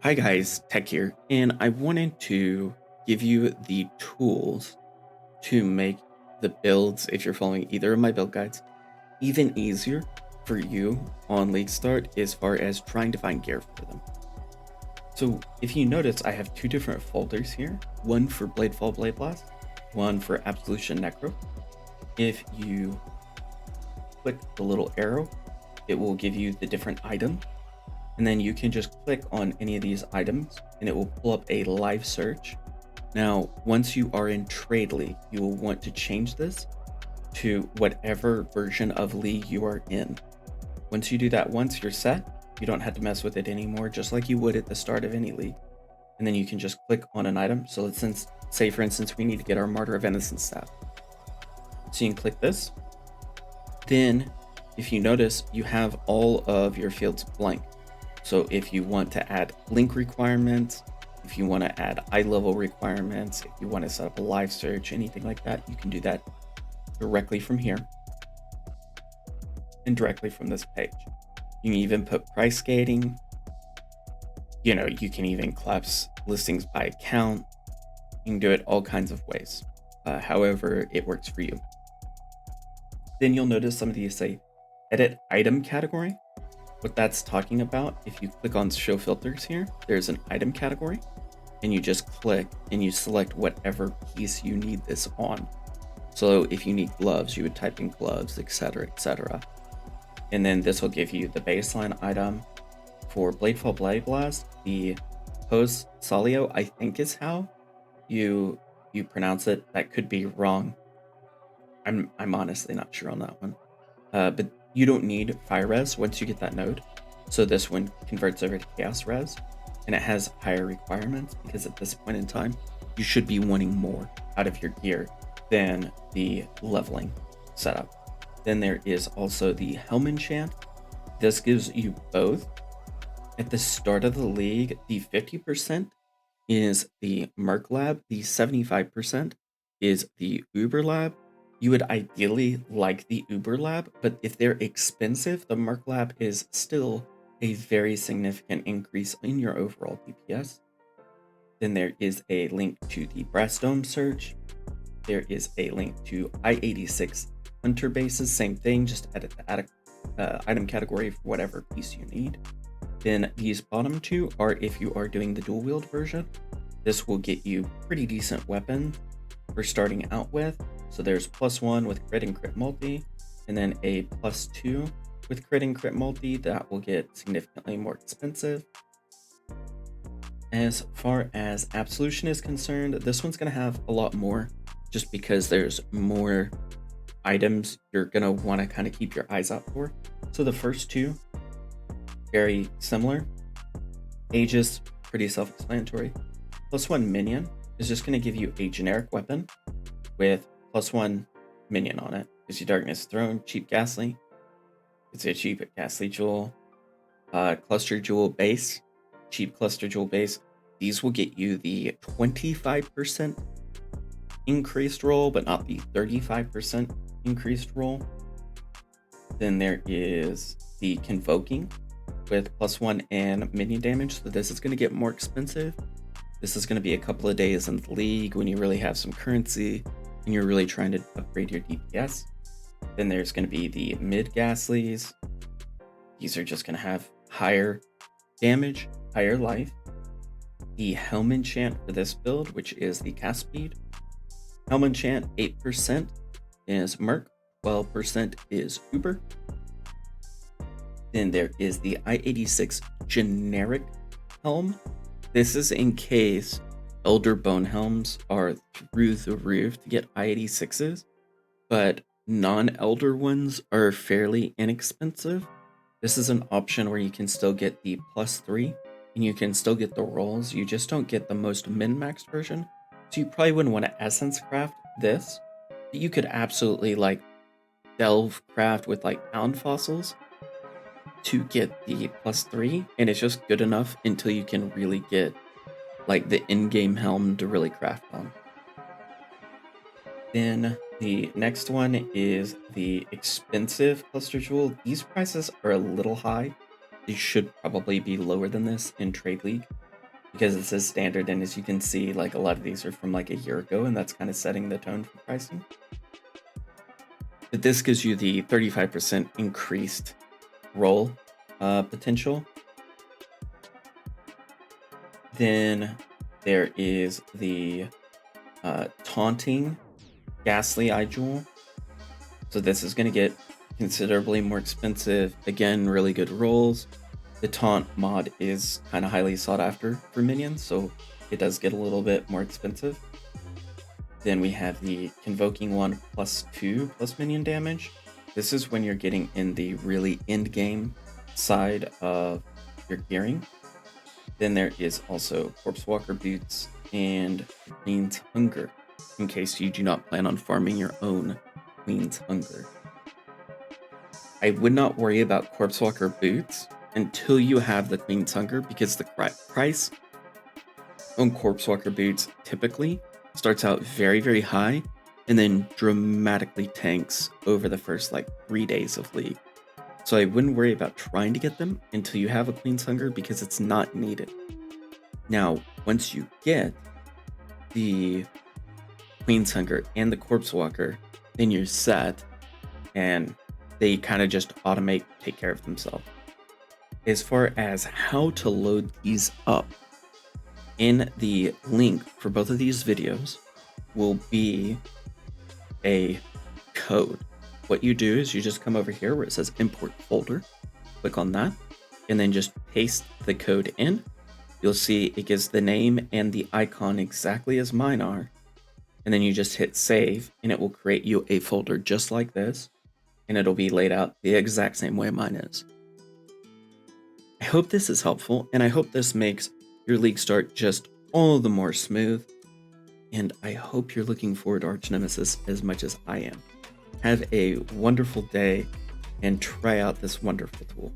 Hi guys, Tech here, and I wanted to give you the tools to make the builds, if you're following either of my build guides, even easier for you on League Start as far as trying to find gear for them. So if you notice, I have two different folders here, one for Bladefall Blade Blast, one for Absolution Necro. If you click the little arrow, it will give you the different items. And then you can just click on any of these items and it will pull up a live search. Now, once you are in Trade League, you will want to change this to whatever version of league you are in. Once you do that once, you're set. You don't have to mess with it anymore, just like you would at the start of any league. And then you can just click on an item. So let's say, for instance, we need to get our Martyr of Innocence staff. So you can click this. Then, if you notice, you have all of your fields blank. So if you want to add link requirements, if you want to add eye level requirements, if you want to set up a live search, anything like that, you can do that directly from here and directly from this page. You can even put price gating. You can even collapse listings by account. You can do it all kinds of ways, however it works for you. Then you'll notice some of these say edit item category. What that's talking about, if you click on show filters here, there's an item category and you just click and you select whatever piece you need this on. So if you need gloves, you would type in gloves, etc., etc. And then this will give you the baseline item. For Bladefall Blade Blast, the Pose Salio, I think is how you pronounce it. That could be wrong. I'm honestly not sure on that one. But you don't need Fire Res once you get that node. So this one converts over to Chaos Res, and it has higher requirements because at this point in time, you should be wanting more out of your gear than the leveling setup. Then there is also the Helm Enchant. This gives you both. At the start of the league, the 50% is the Merc Lab, the 75% is the Uber Lab. You would ideally like the Uber Lab, but if they're expensive, the Merc Lab is still a very significant increase in your overall DPS. Then there is a link to the Brass Dome search. There is a link to I-86 Hunter bases, same thing, just edit the item category for whatever piece you need. Then these bottom two are if you are doing the dual wield version. This will get you pretty decent weapons for starting out with. So there's +1 with crit and crit multi, and then a +2 with crit and crit multi. That will get significantly more expensive. As far as Absolution is concerned, this one's going to have a lot more just because there's more items you're going to want to kind of keep your eyes out for. So the first two, very similar. Aegis, pretty self-explanatory. +1 minion is just going to give you a generic weapon with +1 minion on it. Gives you Darkness Throne, cheap Ghastly. It's a cheap Ghastly Jewel. Cluster Jewel base, cheap Cluster Jewel base. These will get you the 25% increased roll, but not the 35% increased roll. Then there is the Convoking with +1 and minion damage. So this is going to get more expensive. This is going to be a couple of days in the league when you really have some currency and you're really trying to upgrade your DPS. Then there's going to be the mid Ghastlies. These are just going to have higher damage, higher life. The Helm Enchant for this build, which is the cast speed. Helm Enchant 8% is Merc, 12% is Uber. Then there is the I-86 generic helm. This is in case Elder Bone Helms are through the roof to get I-86s, but non-Elder ones are fairly inexpensive. This is an option where you can still get the +3 and you can still get the rolls. You just don't get the most min-maxed version. So you probably wouldn't want to essence craft this. But you could absolutely like delve craft with like pound fossils to get the +3, and it's just good enough until you can really get like the in-game helm to really craft on. Then the next one is the expensive Cluster Jewel. These prices are a little high. They should probably be lower than this in Trade League. because it says standard, and as you can see, like a lot of these are from like a year ago, and that's kind of setting the tone for pricing. But this gives you the 35% increased roll potential. Then there is the taunting ghastly eye jewel. So this is going to get considerably more expensive. Again, really good rolls. The taunt mod is kind of highly sought after for minions, so it does get a little bit more expensive. Then we have the Convoking one +2 plus minion damage. This is when you're getting in the really end game side of your gearing. Then there is also Corpse Walker Boots and Queen's Hunger, in case you do not plan on farming your own Queen's Hunger. I would not worry about Corpse Walker Boots until you have the Queen's Hunger, because the price on Corpse Walker Boots typically starts out very, very high and then dramatically tanks over the first like 3 days of League. So I wouldn't worry about trying to get them until you have a Queen's Hunger, because it's not needed. Now, once you get the Queen's Hunger and the Corpse Walker, then you're set, and they kind of just take care of themselves. As far as how to load these up, in the link for both of these videos will be a code. What you do is you just come over here where it says import folder, click on that, and then just paste the code in. You'll see it gives the name and the icon exactly as mine are, and then you just hit save, and it will create you a folder just like this, and it'll be laid out the exact same way mine is. I hope this is helpful, and I hope this makes your League start just all the more smooth, and I hope you're looking forward to Archnemesis as much as I am. Have a wonderful day, and try out this wonderful tool.